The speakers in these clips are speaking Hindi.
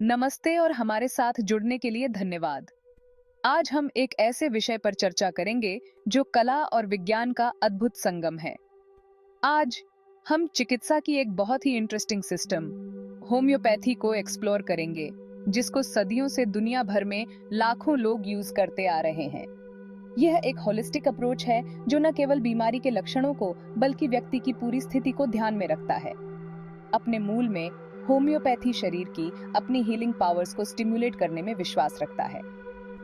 नमस्ते और हमारे साथ जुड़ने के लिए धन्यवाद। आज हम एक ऐसे विषय पर चर्चा करेंगे जो कला और विज्ञान का अद्भुत संगम है। आज हम चिकित्सा की एक बहुत ही इंटरेस्टिंग सिस्टम होम्योपैथी को एक्सप्लोर करेंगे, जिसको सदियों से दुनिया भर में लाखों लोग यूज करते आ रहे हैं। यह एक होलिस्टिक अप्रोच है जो न केवल बीमारी के लक्षणों को बल्कि व्यक्ति की पूरी स्थिति को ध्यान में रखता है। अपने मूल में होम्योपैथी शरीर की अपनी हीलिंग पावर्स को स्टिम्युलेट करने में विश्वास रखता है।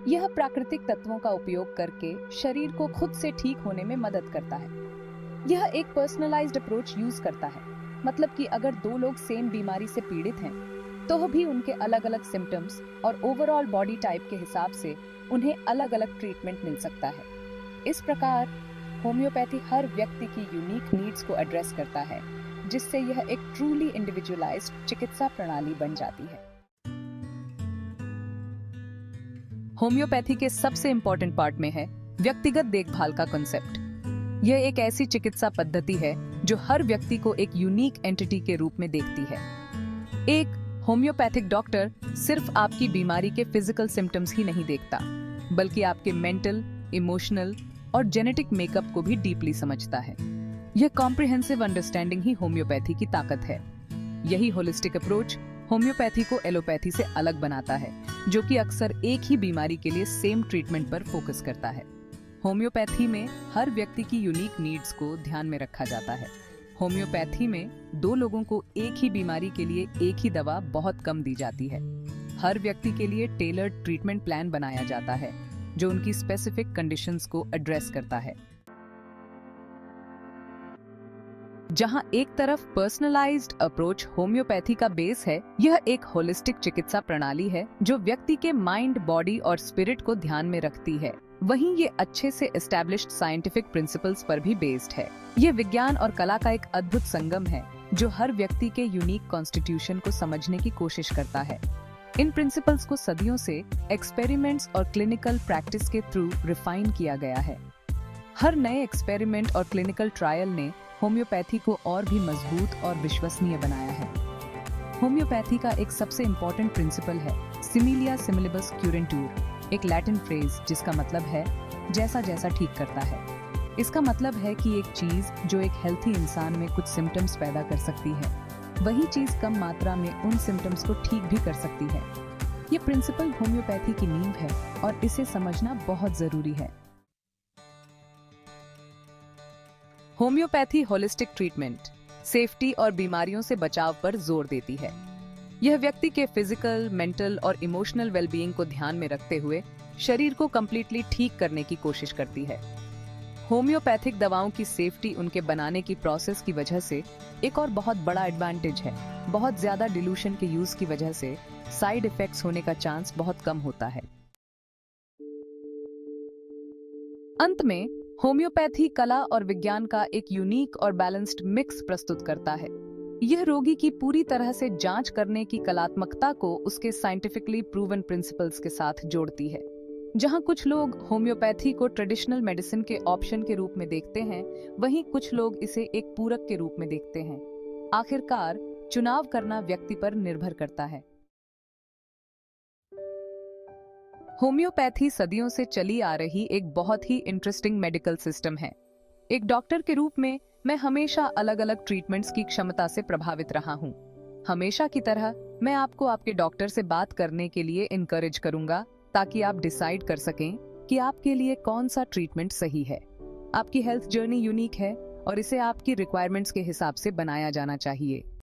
यह प्राकृतिक तत्वों का उपयोग करके शरीर को खुद से ठीक होने में मदद करता है। यह एक पर्सनलाइज्ड अप्रोच यूज करता है, मतलब कि अगर दो लोग सेम बीमारी से पीड़ित हैं, तो भी उनके अलग अलग सिम्टम्स और ओवरऑल बॉडी टाइप के हिसाब से उन्हें अलग अलग ट्रीटमेंट मिल सकता है। इस प्रकार होम्योपैथी हर व्यक्ति की यूनिक नीड्स को एड्रेस करता है, जिससे यह एक ट्रूली इंडिविजुअलाइज्ड चिकित्सा प्रणाली बन जाती है। होम्योपैथी के सबसे इंपॉर्टेंट पार्ट में है व्यक्तिगत देखभाल का कॉन्सेप्ट। यह एक ऐसी चिकित्सा पद्धति है जो हर व्यक्ति को एक यूनिक एंटिटी के रूप में देखती है। एक होम्योपैथिक डॉक्टर सिर्फ आपकी बीमारी के फिजिकल सिम्टम्स ही नहीं देखता, बल्कि आपके मेंटल, इमोशनल और जेनेटिक मेकअप को भी डीपली समझता है। यह कॉम्प्रिहेंसिव अंडरस्टैंडिंग ही होम्योपैथी की ताकत है। यही होलिस्टिक अप्रोच होम्योपैथी को एलोपैथी से अलग बनाता है, जो कि अक्सर एक ही बीमारी के लिए सेम ट्रीटमेंट पर फोकस करता है। होम्योपैथी में हर व्यक्ति की यूनिक नीड्स को ध्यान में रखा जाता है। होम्योपैथी में दो लोगों को एक ही बीमारी के लिए एक ही दवा बहुत कम दी जाती है। हर व्यक्ति के लिए टेलर्ड ट्रीटमेंट प्लान बनाया जाता है, जो उनकी स्पेसिफिक कंडीशंस को एड्रेस करता है। जहां एक तरफ पर्सनलाइज्ड अप्रोच होम्योपैथी का बेस है, यह एक होलिस्टिक चिकित्सा प्रणाली है जो व्यक्ति के माइंड, बॉडी और स्पिरिट को ध्यान में रखती है। वहीं ये अच्छे से एस्टैब्लिश्ड साइंटिफिक प्रिंसिपल्स पर भी बेस्ड है। ये विज्ञान और कला का एक अद्भुत संगम है जो हर व्यक्ति के यूनिक कॉन्स्टिट्यूशन को समझने की कोशिश करता है। इन प्रिंसिपल्स को सदियों से एक्सपेरिमेंट्स और क्लिनिकल प्रैक्टिस के थ्रू रिफाइन किया गया है। हर नए एक्सपेरिमेंट और क्लिनिकल ट्रायल ने होम्योपैथी को और भी मजबूत और विश्वसनीय बनाया है। होम्योपैथी का एक सबसे इम्पोर्टेंट प्रिंसिपल है सिमिलिया सिमिलिबस क्यूरेंटूर, एक लैटिन फ्रेज जिसका मतलब है जैसा जैसा ठीक करता है। इसका मतलब है कि एक चीज जो एक हेल्थी इंसान में कुछ सिम्टम्स पैदा कर सकती है, वही चीज कम मात्रा में उन सिम्टम्स को ठीक भी कर सकती है। ये प्रिंसिपल होम्योपैथी की नींव है और इसे समझना बहुत जरूरी है। होम्योपैथी होलिस्टिक ट्रीटमेंट, सेफ्टी और बीमारियों से बचाव पर जोर देती है। यह व्यक्ति के फिजिकल, मेंटल और इमोशनल वेलबीइंग को ध्यान में रखते हुए शरीर को कंप्लीटली ठीक करने की कोशिश करती है। होम्योपैथिक दवाओं की सेफ्टी उनके बनाने की प्रोसेस की वजह से एक और बहुत बड़ा एडवांटेज है। बहुत ज्यादा डिल्यूशन के यूज की वजह से साइड इफेक्ट्स होने का चांस बहुत कम होता है। अंत में होम्योपैथी कला और विज्ञान का एक यूनिक और बैलेंस्ड मिक्स प्रस्तुत करता है। यह रोगी की पूरी तरह से जांच करने की कलात्मकता को उसके साइंटिफिकली प्रूवन प्रिंसिपल्स के साथ जोड़ती है। जहां कुछ लोग होम्योपैथी को ट्रेडिशनल मेडिसिन के ऑप्शन के रूप में देखते हैं, वहीं कुछ लोग इसे एक पूरक के रूप में देखते हैं। आखिरकार चुनाव करना व्यक्ति पर निर्भर करता है। होम्योपैथी सदियों से चली आ रही एक बहुत ही इंटरेस्टिंग मेडिकल सिस्टम है। एक डॉक्टर के रूप में मैं हमेशा अलग अलग ट्रीटमेंट्स की क्षमता से प्रभावित रहा हूँ। हमेशा की तरह मैं आपको आपके डॉक्टर से बात करने के लिए इनकरेज करूंगा, ताकि आप डिसाइड कर सकें कि आपके लिए कौन सा ट्रीटमेंट सही है। आपकी हेल्थ जर्नी यूनिक है और इसे आपकी रिक्वायरमेंट्स के हिसाब से बनाया जाना चाहिए।